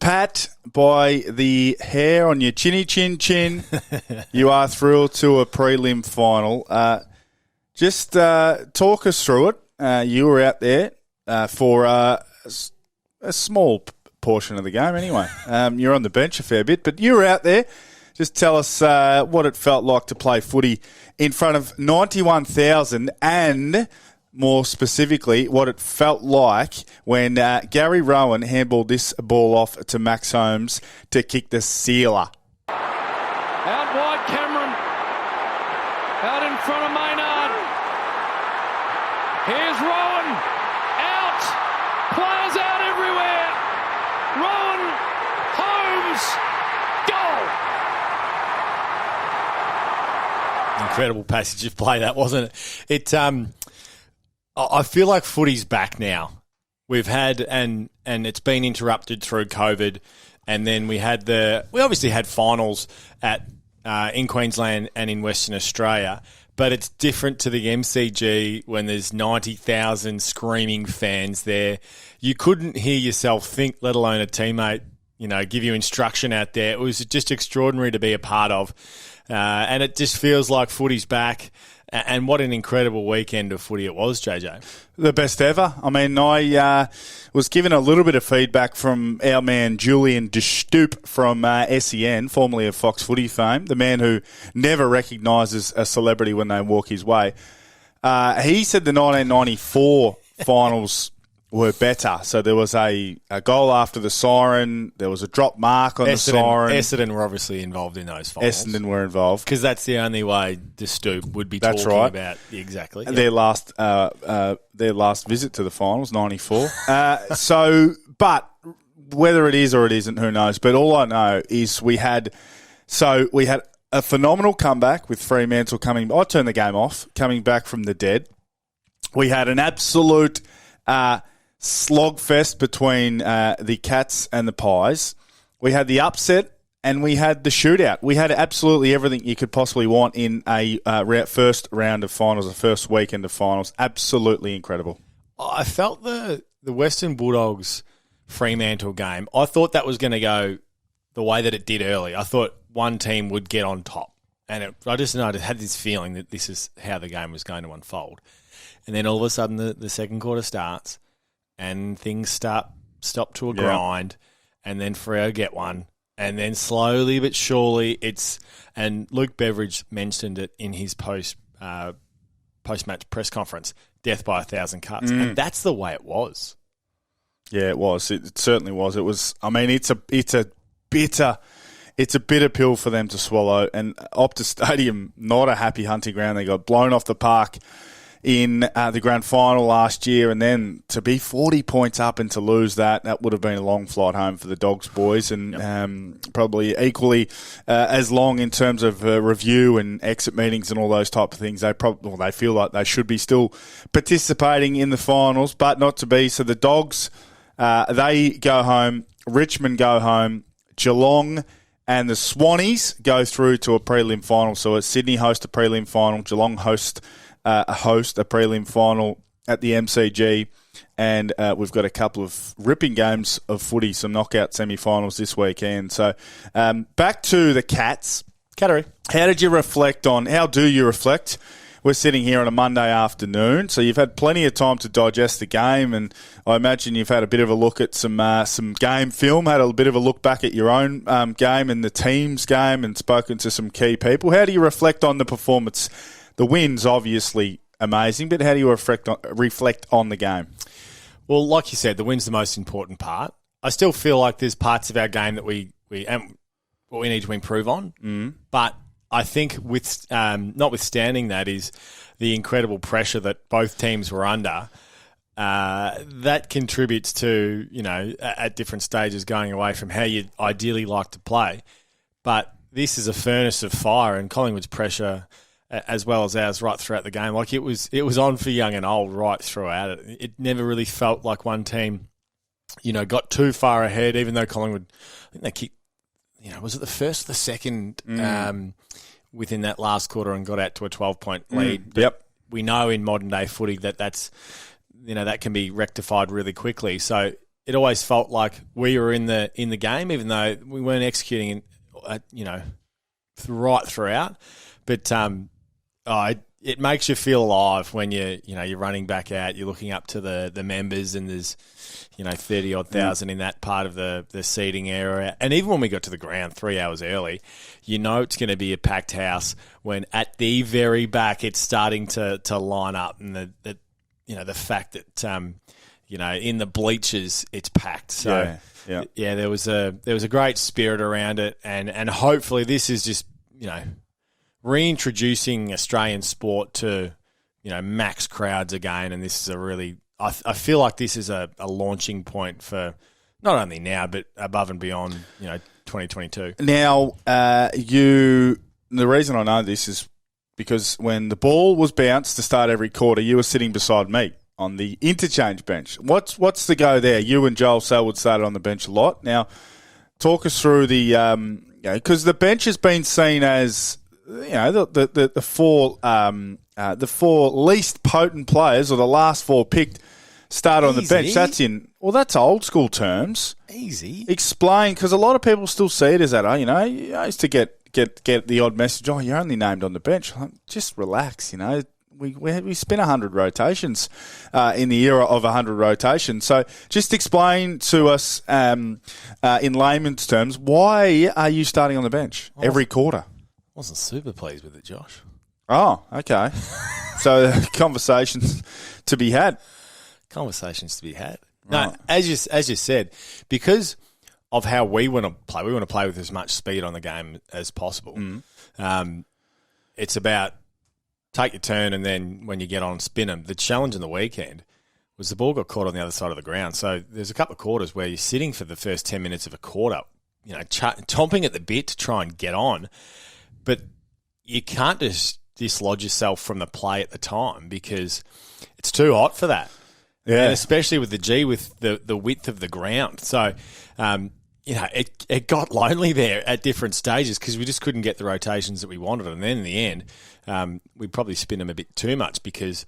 Pat, by the hair on your chinny chin chin, you are thrilled to a prelim final. Just talk us through it. You were out there for a small portion of the game anyway. You're on the bench a fair bit, but you were out there. Just tell us what it felt like to play footy in front of 91,000 and, more specifically, what it felt like when Gary Rowan handballed this ball off to Max Holmes to kick the sealer. Out wide, Cameron. Out in front of Maynard. Here's Rowan. Out. Players out everywhere. Rowan. Holmes. Goal. Incredible passage of play, that, wasn't it? I feel like footy's back now. We've had, and it's been interrupted through COVID, and then we obviously had finals in Queensland and in Western Australia, but it's different to the MCG when there's 90,000 screaming fans there. You couldn't hear yourself think, let alone a teammate, give you instruction out there. It was just extraordinary to be a part of, and it just feels like footy's back. And what an incredible weekend of footy it was, JJ. The best ever. I mean, I was given a little bit of feedback from our man Julian De Stoop from SEN, formerly of Fox Footy fame, the man who never recognises a celebrity when they walk his way. He said the 1994 finals were better. So there was a goal after the siren. There was a drop mark on the siren. Essendon were obviously involved in those finals. Essendon were involved. Because that's the only way the Stoop would be talking about. Exactly. Yep. Their last visit to the finals, 94. But whether it is or it isn't, who knows. But all I know is we had a phenomenal comeback with Fremantle coming. I turned the game off, coming back from the dead. We had an absolute slogfest between the Cats and the Pies. We had the upset and we had the shootout. We had absolutely everything you could possibly want in a first round of finals, the first weekend of finals. Absolutely incredible. I felt the Western Bulldogs Fremantle game, I thought that was going to go the way that it did early. I thought one team would get on top. And I just had this feeling that this is how the game was going to unfold. And then all of a sudden the second quarter starts and things stop to a grind, and then Freo get one, and then slowly but surely and Luke Beveridge mentioned it in his post-match press conference, death by 1,000 cuts. And that's the way it was. Yeah, it was. It certainly was. It was. I mean, it's a bitter pill for them to swallow. And Optus Stadium, not a happy hunting ground. They got blown off the park in the grand final last year, and then to be 40 points up and to lose that would have been a long flight home for the Dogs boys, and probably equally as long in terms of review and exit meetings and all those type of things. They feel like they should be still participating in the finals, but not to be. So the Dogs, they go home, Richmond go home, Geelong and the Swannies go through to a prelim final. So it's Sydney host a prelim final, Geelong host a prelim final at the MCG, and we've got a couple of ripping games of footy, some knockout semi-finals this weekend. So back to the Cats. Cattery. How do you reflect? We're sitting here on a Monday afternoon, so you've had plenty of time to digest the game, and I imagine you've had a bit of a look at some game film, had a bit of a look back at your own game and the team's game, and spoken to some key people. How do you reflect on the performance? The win's obviously amazing, but how do you reflect on the game? Well, like you said, the win's the most important part. I still feel like there's parts of our game that we need to improve on, but I think notwithstanding that is the incredible pressure that both teams were under. That contributes to, at different stages going away from how you'd ideally like to play. But this is a furnace of fire, and Collingwood's pressure, as well as ours, right throughout the game. Like it was on for young and old right throughout it. It never really felt like one team, got too far ahead, even though Collingwood, I think they kicked, was it the first or the second within that last quarter and got out to a 12-point lead. Yep. We know in modern day footy that can be rectified really quickly. So it always felt like we were in the game, even though we weren't executing, right throughout. But it makes you feel alive when you're running back out, you're looking up to the members, and there's 30-odd thousand in that part of the seating area. And even when we got to the ground 3 hours early, it's going to be a packed house when at the very back it's starting to line up, and the fact that in the bleachers it's packed. So there was a great spirit around it, and hopefully this is just reintroducing Australian sport to max crowds again. And this is a really, I feel like this is a launching point for not only now but above and beyond 2022. Now the reason I know this is because when the ball was bounced to start every quarter, you were sitting beside me on the interchange bench. What's the go there? You and Joel Selwood started on the bench a lot. Now, talk us through the because the bench has been seen as the four least potent players, or the last four picked, start on the bench. That's old school terms. Easy. Explain, because a lot of people still see it as that. I used to get the odd message. Oh, you're only named on the bench. Just relax. We spin 100 rotations in the era of 100 rotations. So just explain to us in layman's terms, why are you starting on the bench every quarter? I wasn't super pleased with it, Josh. Oh, okay. So conversations to be had. No, as you said, because of how we want to play with as much speed on the game as possible. It's about take your turn, and then when you get on, spin them. The challenge in the weekend was the ball got caught on the other side of the ground. So there's a couple of quarters where you're sitting for the first 10 minutes of a quarter, chomping at the bit to try and get on. But you can't just dislodge yourself from the play at the time because it's too hot for that. Yeah. And especially with the width of the ground. So, it got lonely there at different stages because we just couldn't get the rotations that we wanted. And then in the end, we probably spin them a bit too much because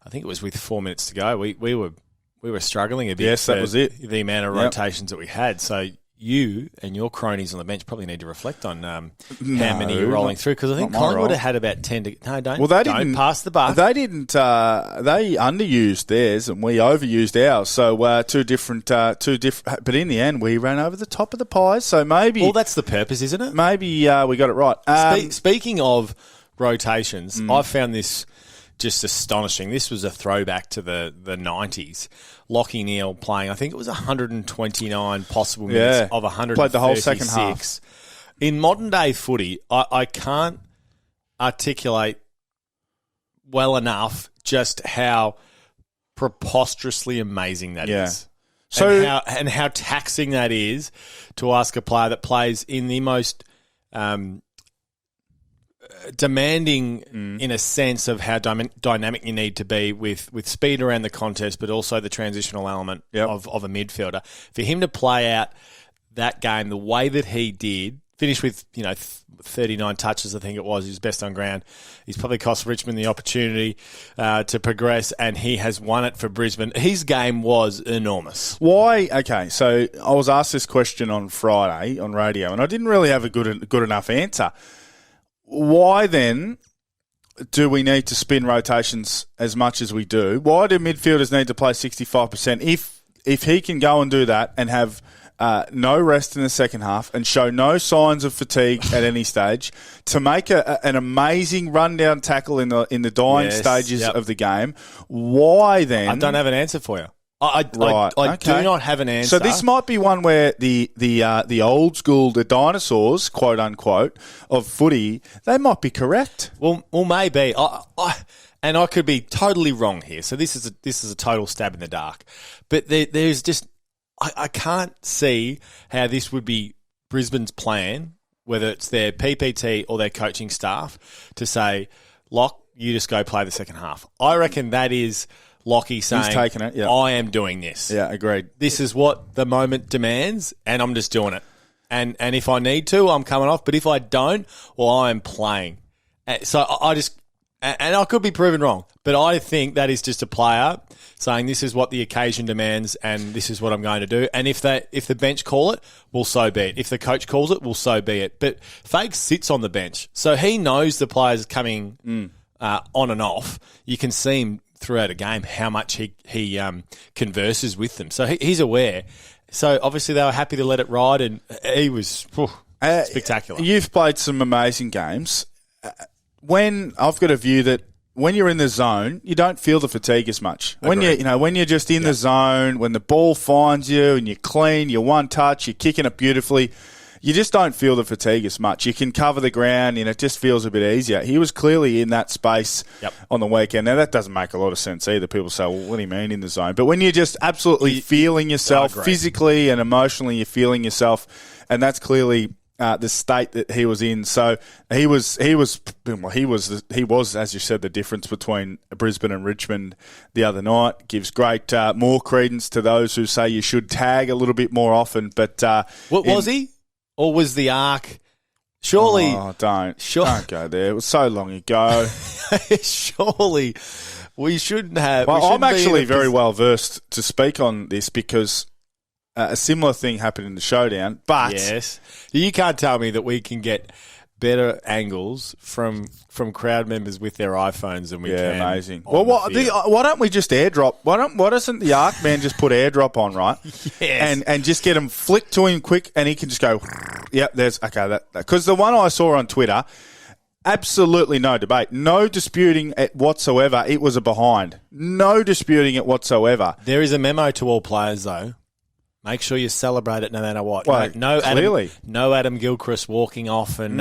I think it was with 4 minutes to go. We were struggling a bit. Yes, that was it. The amount of rotations that we had. So you and your cronies on the bench probably need to reflect on how many you're rolling through, because I think Collingwood had about 10 to... No, don't. Well, they didn't pass the buck. They didn't... they underused theirs and we overused ours. So two different... But in the end, we ran over the top of the pies. So maybe... Well, that's the purpose, isn't it? Maybe we got it right. Speaking of rotations, I found this just astonishing. This was a throwback to the 90s. Lachie Neale playing, I think it was 129 possible minutes of 136. Played the whole second half. In modern day footy, I can't articulate well enough just how preposterously amazing that is. So, and how taxing that is to ask a player that plays in the most demanding in a sense of how dynamic you need to be with speed around the contest, but also the transitional element of a midfielder. For him to play out that game the way that he did, finish with 39 touches, I think it was, his best on ground. He's probably cost Richmond the opportunity to progress, and he has won it for Brisbane. His game was enormous. Why? Okay, so I was asked this question on Friday on radio, and I didn't really have a good enough answer. Why then do we need to spin rotations as much as we do? Why do midfielders need to play 65% if he can go and do that and have no rest in the second half and show no signs of fatigue at any stage to make an amazing rundown tackle in the dying stages of the game? Why then? I don't have an answer for you. I do not have an answer. So this might be one where the old school, the dinosaurs, quote unquote, of footy, they might be correct. Well, maybe. And I could be totally wrong here. So this is a total stab in the dark. But there's just I can't see how this would be Brisbane's plan, whether it's their PPT or their coaching staff, to say, Lock, you just go play the second half. I reckon that is Lachie saying, he's taking it, I am doing this. Yeah, agreed. This is what the moment demands, and I'm just doing it. And if I need to, I'm coming off. But if I don't, well, I'm playing. So I just And I could be proven wrong, but I think that is just a player saying this is what the occasion demands and this is what I'm going to do. And if the bench call it, well, so be it. If the coach calls it, well, so be it. But Fakes sits on the bench, so he knows the players coming on and off. You can see him throughout a game how much he converses with them. So he's aware. So obviously they were happy to let it ride, and he was spectacular. You've played some amazing games. When I've got a view that when you're in the zone, you don't feel the fatigue as much. When you're just in the zone, when the ball finds you and you're clean, you're one touch, you're kicking it beautifully, you just don't feel the fatigue as much. You can cover the ground and it just feels a bit easier. He was clearly in that space on the weekend. Now, that doesn't make a lot of sense either. People say, well, what do you mean in the zone? But when you're just absolutely feeling yourself physically and emotionally, you're feeling yourself, and that's clearly the state that he was in. So he was, as you said, the difference between Brisbane and Richmond the other night. Gives great more credence to those who say you should tag a little bit more often. But was he? Or was the arc? Surely. Oh, don't go there. It was so long ago. Surely we shouldn't have. Well, I'm actually very well versed to speak on this because a similar thing happened in the showdown. But yes, you can't tell me that we can get better angles from crowd members with their iPhones than we can. Yeah, amazing. Well, why don't we just airdrop? Why doesn't the Arc man just put airdrop on, right? Yes. And just get him flicked to him quick, and he can just go. Yep, there's okay. Because the one I saw on Twitter, absolutely no debate, no disputing it whatsoever. It was a behind. No disputing it whatsoever. There is a memo to all players though. Make sure you celebrate it no matter what. Well, no Adam Gilchrist walking off and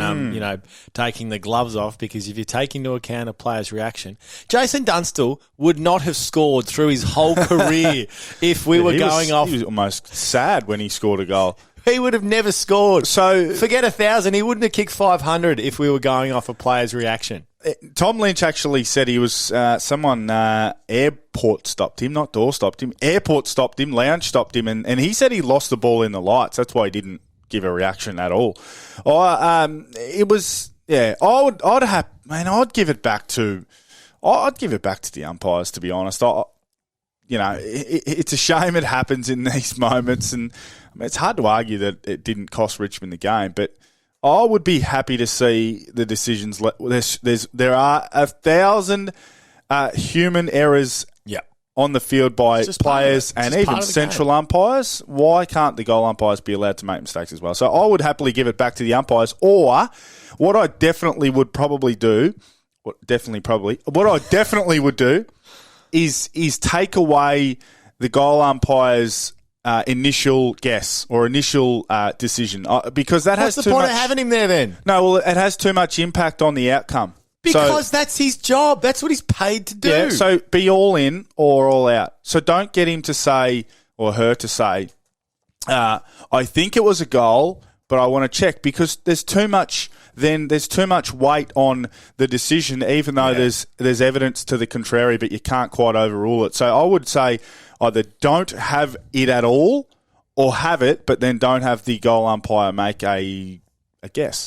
taking the gloves off, because if you take into account a player's reaction, Jason Dunstall would not have scored through his whole career if we were going off. He was almost sad when he scored a goal. He would have never scored. So forget 1,000. He wouldn't have kicked 500 if we were going off a player's reaction. Tom Lynch actually said he was someone airport stopped him, not door stopped him. Airport stopped him, lounge stopped him, and he said he lost the ball in the lights. That's why he didn't give a reaction at all. It was I'd give it back to the umpires, to be honest. It's a shame it happens in these moments, and I mean, it's hard to argue that it didn't cost Richmond the game, but I would be happy to see the decisions. There are 1,000 human errors on the field by players and even central umpires. Why can't the goal umpires be allowed to make mistakes as well? So I would happily give it back to the umpires. Or what I definitely would do is take away the goal umpires' initial guess or initial decision, because that has too much. What's the point of having him there then? No, well, it has too much impact on the outcome. Because that's his job. That's what he's paid to do. Yeah, so be all in or all out. So don't get him to say, or her to say, I think it was a goal, but I want to check, because there's too much weight on the decision, even though there's evidence to the contrary, but you can't quite overrule it. So I would say either don't have it at all, or have it, but then don't have the goal umpire make a guess.